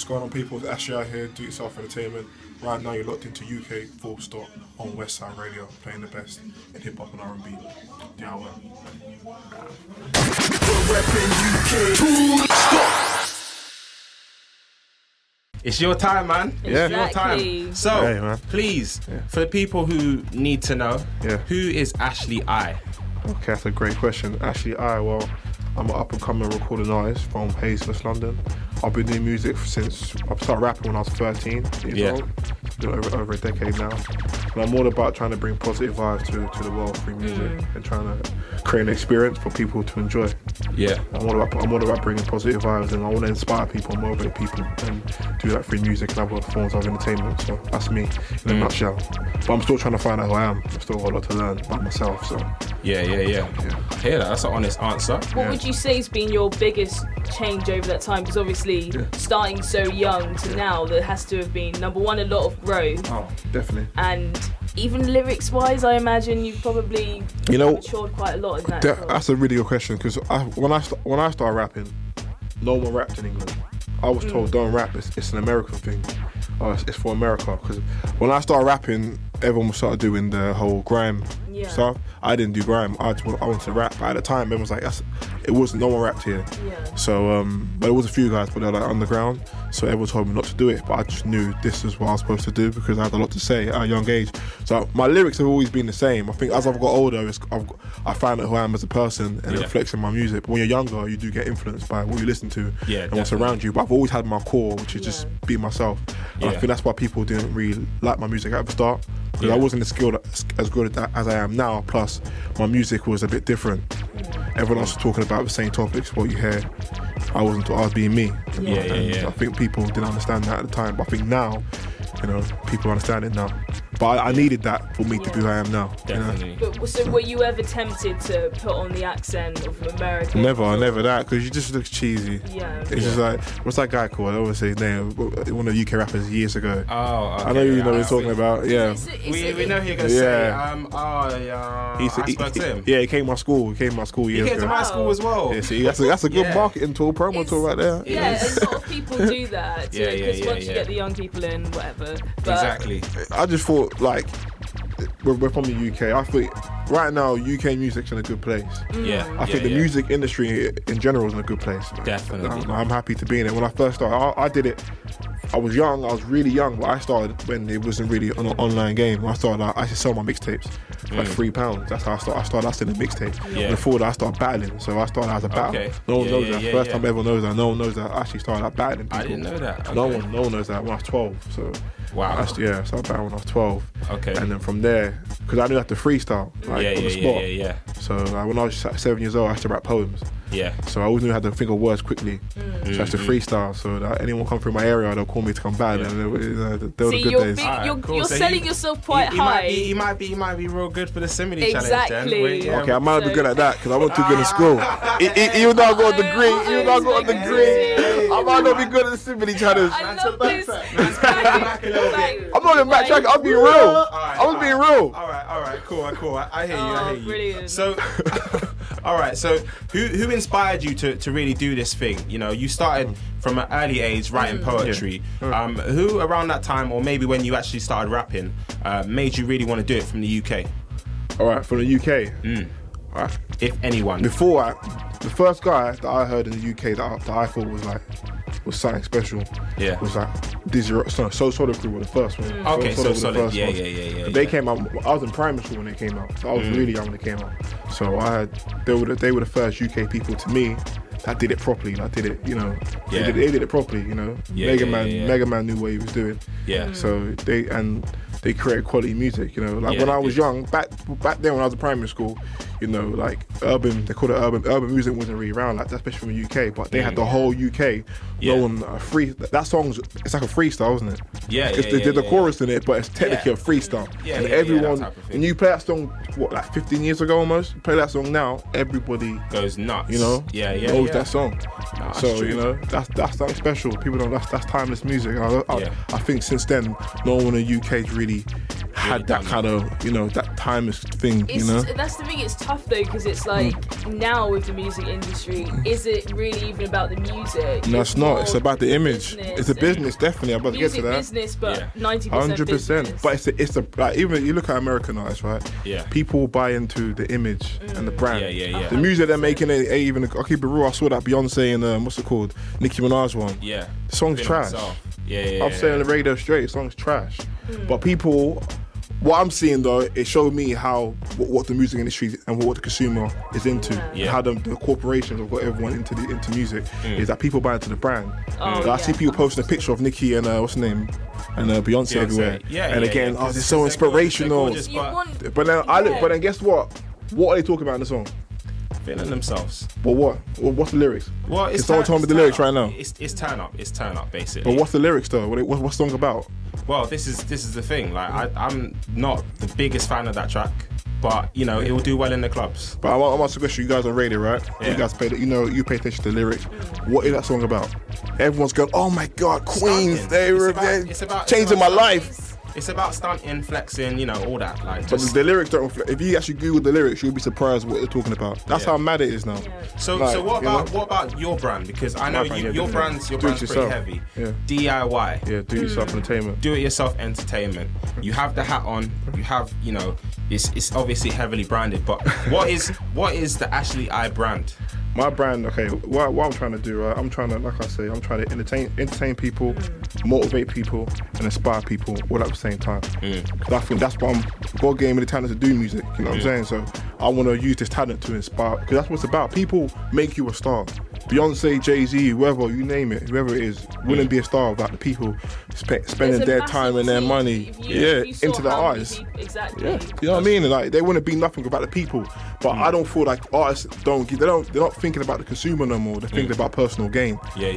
What's going on, people? It's Ashley out here, Do It Yourself Entertainment. Right now, you're locked into UK Full Stop on Westside Radio, playing the best in hip hop and R&B. D.I.Y. It's your time, man. Yeah. It's your time. So, Hey, man. please, for the people who need to know, Yeah. who is Ashley I? Okay, that's a great question. Actually, well, I'm an up-and-coming recording artist from Hayes, West London. I've been doing music since I started rapping when I was 13 years old. Been over a decade now. And I'm all about trying to bring positive vibes to the world through music and trying to create an experience for people to enjoy. Yeah. I'm all about bringing positive vibes, and I want to inspire people, motivate people, and do that through music and other forms of entertainment. So that's me in a nutshell. But I'm still trying to find out who I am. I've still got a lot to learn about myself. So Yeah. I hear that. That's an honest answer. What would you say has been your biggest change over that time? Because obviously, starting so young to now, there has to have been, number one, a lot of growth. Oh, definitely. And even lyrics-wise, I imagine you've probably matured quite a lot in that. That's a really good question, because when I started rapping, no one rapped in England. I was told, don't rap, it's an American thing. It's for America. Because when I started rapping, everyone started doing the whole grime stuff. I didn't do grime. I wanted to rap. But at the time, everyone was like, no one rapped here. Yeah. So, but there was a few guys, but they're like underground. So everyone told me not to do it, but I just knew this is what I was supposed to do because I had a lot to say at a young age. So my lyrics have always been the same. I think as I've got older, I find out who I am as a person and it reflects in my music. But when you're younger, you do get influenced by what you listen to and what's around you. But I've always had my core, which is just be myself. And I think that's why people didn't really like my music at the start, because I wasn't as good as I am now. Plus, my music was a bit different. Everyone else was talking about the same topics, what you hear. I was being me. I think people didn't understand that at the time, but I think now, people understand it now. But I needed that for me to be who I am now. Definitely. But so were you ever tempted to put on the accent of America? Never that, because you just look cheesy. Yeah. It's just like, what's that guy called? I always say his name. One of the UK rappers years ago. Oh, okay. I know you know what he's talking about. Yeah. We know who you're gonna say. I spoke to him. Yeah, he came to my school. Years ago. He came to my school as well. Yeah, see, that's a good marketing tool, promo tool right there. Yeah, a lot of people do that. Because once you get the young people in, whatever. But Exactly. I just thought, like, we're from the UK. I think right now UK music's in a good place. I think the music industry in general is in a good place. Definitely. I'm happy to be in it. When I first started, I did it. I was young. I was really young, but I started when it wasn't really an online game. When I started, I used to sell my mixtapes for like £3. That's how I started. I started a mixtape. Before that, I started battling. So I started as a battle. Okay. No one knows that. First time everyone knows that. No one knows that I actually started out battling people. I didn't know that. Okay. No one knows that when I was 12. So wow. I started battling when I was 12. Okay. And then from there, because I knew how to freestyle, on the spot. Yeah. So when I was 7 years old, I used to rap poems. Yeah. So I always knew how to think of words quickly. So I used to freestyle. So that anyone come through my area, they'll call me to come back. And they were the good days. You're selling yourself quite high. He might be real good for the Simile challenge. Exactly. Then. Okay, I might not be good at that because I wasn't too good in school. Even though I got a degree, I might not be good at the Simile challenge. I love this. I'm not in backtrack. I'm being real. I was being real. All right, cool. I hear you. Brilliant. So, all right. So, who inspired you to really do this thing? You started from an early age writing poetry. Who around that time, or maybe when you actually started rapping, made you really want to do it from the UK? All right, from the UK. All right. If anyone. The first guy that I heard in the UK that I thought was something special. Yeah. Was like So Solid Crew were the first one. Okay, So Solid. Yeah. They came out. I was in primary school when they came out, so I was really young when they came out. So they were the first UK people to me that did it properly. That did it, They did it properly, Mega Man knew what he was doing. Yeah. So they created quality music, when I was young, back then when I was in primary school, like urban, they called it urban music wasn't really around like that, especially from the UK, but they had the whole UK knowing that song's, it's like a freestyle, isn't it? They did the chorus in it, but it's technically a freestyle. And everyone, when you play that song, like 15 years ago almost, you play that song now, everybody goes nuts. Knows that song. No, so that's something special. People don't. That's timeless music. I think since then, no one in the UK's really had that kind of, that timeless thing, That's the thing, it's tough though, because it's like now with the music industry, is it really even about the music? No, it's not. It's about the image. It's a business, definitely. I'm about to get to that. Business, but 90% 100%. business. But it's like, even you look at American artists, right? Yeah. People buy into the image and the brand. Yeah. The music they're making, even I'll keep it real. I saw that Beyonce and what's it called, Nicki Minaj one. Yeah. The song's trash. I'm saying on the radio straight, the song's trash. But people, what I'm seeing though, it showed me how what the music industry and what the consumer is into, and how the corporations have got everyone into music. Is that people buy into the brand. I see people posting a picture of Nicki and what's her name, and Beyonce everywhere. And again, oh, they're so inspirational. But then guess what? What are they talking about in the song? Feeling themselves. But what? What's the lyrics? Well, it's someone told me the lyrics right now. It's turn up basically. But what's the lyrics though? What's the song about? Well, this is the thing. Like I'm not the biggest fan of that track, but it will do well in the clubs. But I'm asking a question. You guys on radio, right? Yeah. You guys you pay attention to the lyrics. What is that song about? Everyone's going, oh my God, Queens, they're changing my life. It's about stunting, flexing, all that. Like, but the lyrics don't reflect. If you actually Google the lyrics, you'll be surprised what they're talking about. That's how mad it is now. Yeah. So what about your brand? Because I know your brand's pretty heavy. Yeah. D.I.Y. Yeah, do it yourself entertainment. Do it yourself entertainment. You have the hat on. You have it's obviously heavily branded. But what is the Ashley I brand? My brand, okay, what I'm trying to do, right? I'm trying to, like I say, I'm trying to entertain people, motivate people, and inspire people all at the same time. Because I think that's what God gave me the talent to do music, you know what I'm saying? So I want to use this talent to inspire, because that's what it's about. People make you a star. Beyonce, Jay-Z, whoever, you name it, whoever it is, wouldn't be a star without the people spending their time and their money into the artists. Exactly. Yeah, you know what I mean? Like, they wouldn't be nothing without the people. But I don't feel like artists they're not thinking about the consumer no more. They're thinking about personal gain. Yeah.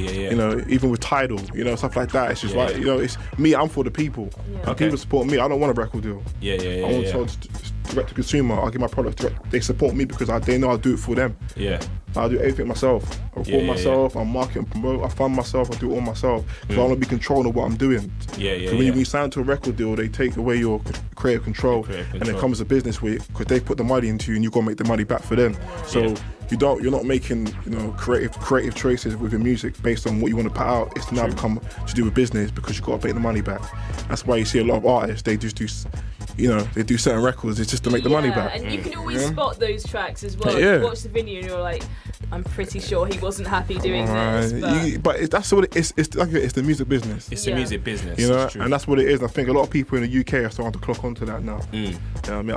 Even with Tidal, stuff like that. It's just like, it's me, I'm for the people. And people support me. I don't want a record deal. I want to direct to consumer. I'll give my product direct. They support me because they know I'll do it for them. Yeah. I do everything myself. I record myself, I market and promote, I fund myself, I do it all myself. Because I want to be controlling of what I'm doing. When you sign to a record deal, they take away your creative control. And it comes a business with it, because they put the money into you and you've got to make the money back for them. So you're not making creative choices with your music based on what you want to put out. It's now become to do with business, because you've got to make the money back. That's why you see a lot of artists, they just do they do certain records, it's just to make the money back. And you can always spot those tracks as well. Yeah. You watch the video and you're like, I'm pretty sure he wasn't happy doing this. But that's what it is. It's the music business. It's the music business. And that's what it is. I think a lot of people in the UK are starting to clock onto that now. You know what I mean?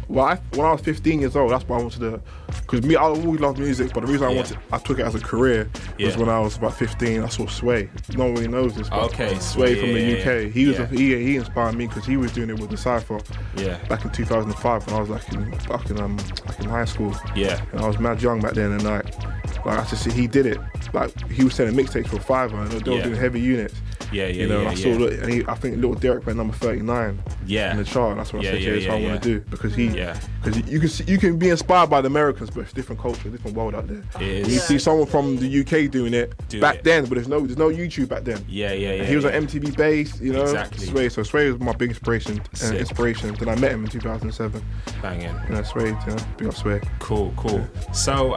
When I was 15 years old, that's what I wanted to do. Because I always loved music, but the reason I took it as a career was when I was about 15. I saw Sway. No one really knows this. Okay, Sway from the UK. He inspired me because he was doing it with the Cypher. Back in 2005 when I was in high school. And I was mad young back then, and like I just see he did it. Like, he was selling mixtapes for $5, and they were doing heavy units. I saw and I think Little Derek went number 39 in the chart, and that's what I said, that's what I want to do, because you can be inspired by the Americans, but it's a different culture, different world out there. You see someone from the UK doing it back then, but there's no YouTube back then. He was on MTV Base, Exactly. Sway was my big inspiration. Then I met him in 2007. Banging. Sway, big up Sway. Cool. So,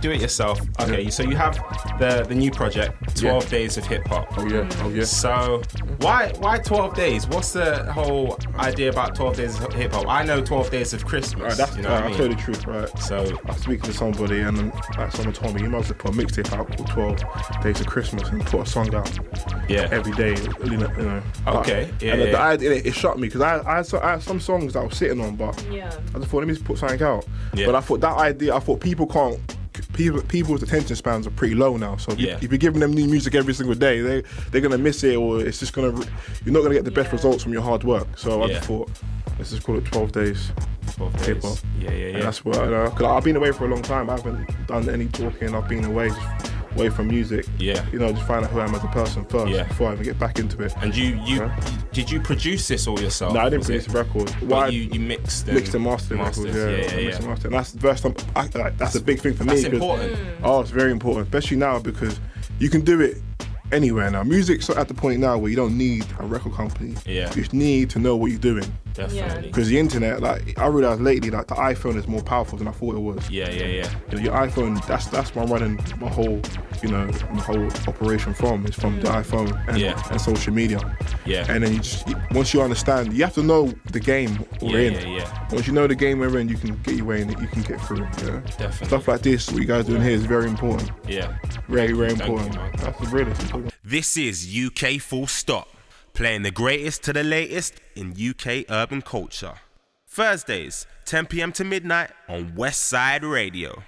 do it yourself. Okay, so you have the new project, 12 Days of Hip Hop. Oh yeah. So why 12 days? What's the whole idea about 12 Days of Hip Hop? I know 12 Days of Christmas. Right, I'll tell you the truth, right? So I was speaking to somebody, and someone told me he must have put a mixtape out called 12 Days of Christmas and put a song out every day. Okay. The idea, it shocked me, because I had some songs that I was sitting on, but I just thought, let me just put something out. But I thought that idea, people's attention spans are pretty low now. So if you're giving them new music every single day, they're gonna miss it, or it's just you're not gonna get the best results from your hard work. So I just thought, let's just call it 12 Days. 12 days. Hip hop. Yeah. And that's what, because I've been away for a long time. I haven't done any talking. I've been away from music. Just find out who I am as a person first before I even get back into it. And did you produce this all yourself? No, I didn't produce the record. Well, you mixed and mastered records. And that's the first time. That's a big thing for me. That's important. Oh, it's very important, especially now, because you can do it anywhere now. Music's at the point now where you don't need a record company. You just need to know what you're doing. Definitely. Because the internet, like I realized lately, like the iPhone is more powerful than I thought it was. Yeah. You know, your iPhone, that's where I'm running my whole, my whole operation from. Is from the iPhone and social media. Yeah. And then once you understand, you have to know the game we're in. Yeah. Once you know the game we're in, you can get your way in it. You can get through it. You know? Definitely. Stuff like this, what you guys doing here, is very important. Yeah. Very, very important. you, man. That's the realest. This is UK Full Stop, playing the greatest to the latest in UK urban culture. Thursdays, 10 p.m. to midnight on West Side Radio.